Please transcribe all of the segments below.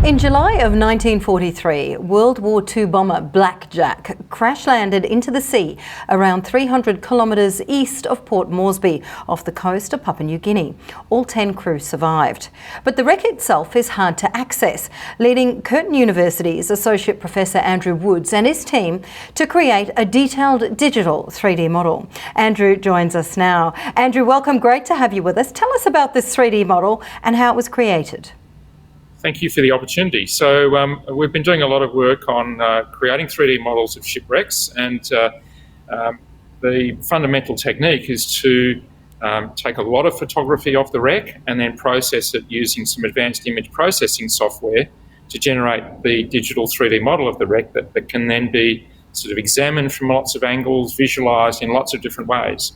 In July of 1943, World War II bomber Blackjack crash-landed into the sea around 300 kilometres east of Port Moresby off the coast of Papua New Guinea. All 10 crew survived. But the wreck itself is hard to access, leading Curtin University's Associate Professor Andrew Woods and his team to create a detailed digital 3D model. Andrew joins us now. Andrew, welcome. Great to have you with us. Tell us about this 3D model and how it was created. Thank you for the opportunity. So we've been doing a lot of work on creating 3D models of shipwrecks, and the fundamental technique is to take a lot of photography of the wreck and then process it using some advanced image processing software to generate the digital 3D model of the wreck that can then be sort of examined from lots of angles, visualised in lots of different ways.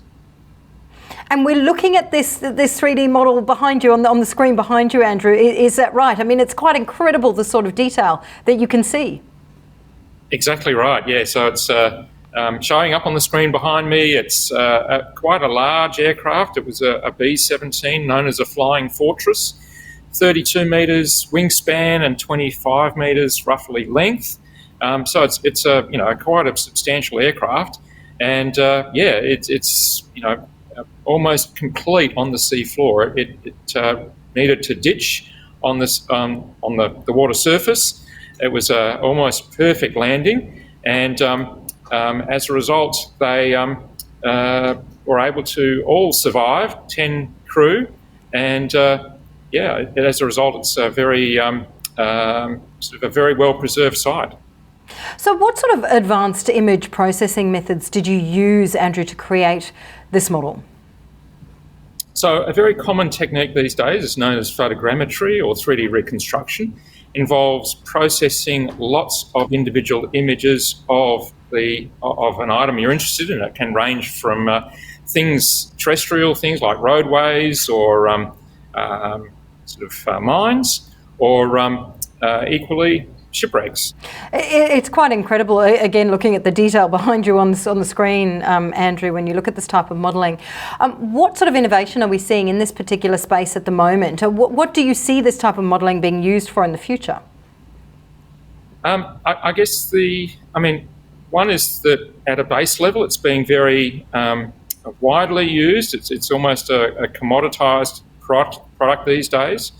And we're looking at this 3D model behind you, on the screen behind you, Andrew. Is that right? I mean, it's quite incredible, the sort of detail that you can see. Exactly right, yeah. So it's showing up on the screen behind me. It's quite a large aircraft. It was a B-17, known as a Flying Fortress, 32 metres wingspan and 25 metres roughly length. So it's quite a substantial aircraft, and it's almost complete on the sea floor. It needed to ditch on the water surface. It was almost perfect landing, and as a result, they were able to all survive, 10 crew, and as a result, it's a very sort of a very well preserved site. So what sort of advanced image processing methods did you use, Andrew, to create this model? So a very common technique these days is known as photogrammetry or 3D reconstruction. Involves processing lots of individual images of an item you're interested in. It can range from terrestrial things like roadways or mines, or equally shipwrecks. It's quite incredible, again, looking at the detail behind you on the screen, Andrew, when you look at this type of modelling. What sort of innovation are we seeing in this particular space at the moment? What do you see this type of modelling being used for in the future? I guess one is that at a base level it's being very widely used. It's almost a commoditised product these days.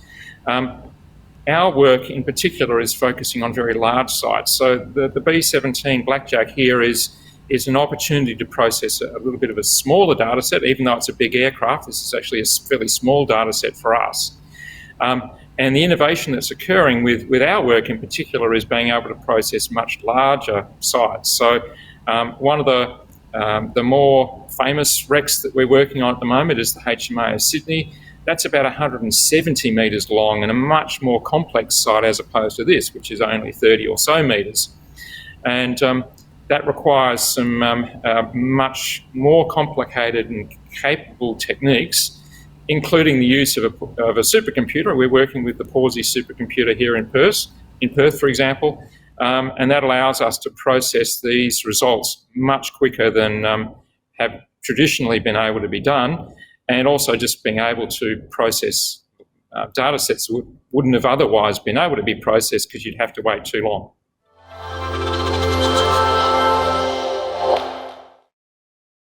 Our work in particular is focusing on very large sites. So the B-17 Blackjack here is an opportunity to process a little bit of a smaller data set. Even though it's a big aircraft, this is actually a fairly small data set for us. And the innovation that's occurring with our work in particular is being able to process much larger sites. So one of the more famous wrecks that we're working on at the moment is the HMAS Sydney. That's about 170 metres long and a much more complex site as opposed to this, which is only 30 or so metres. And that requires some much more complicated and capable techniques, including the use of a supercomputer. We're working with the Pawsey supercomputer here in Perth, for example, and that allows us to process these results much quicker than have traditionally been able to be done. And also just being able to process data sets that wouldn't have otherwise been able to be processed because you'd have to wait too long.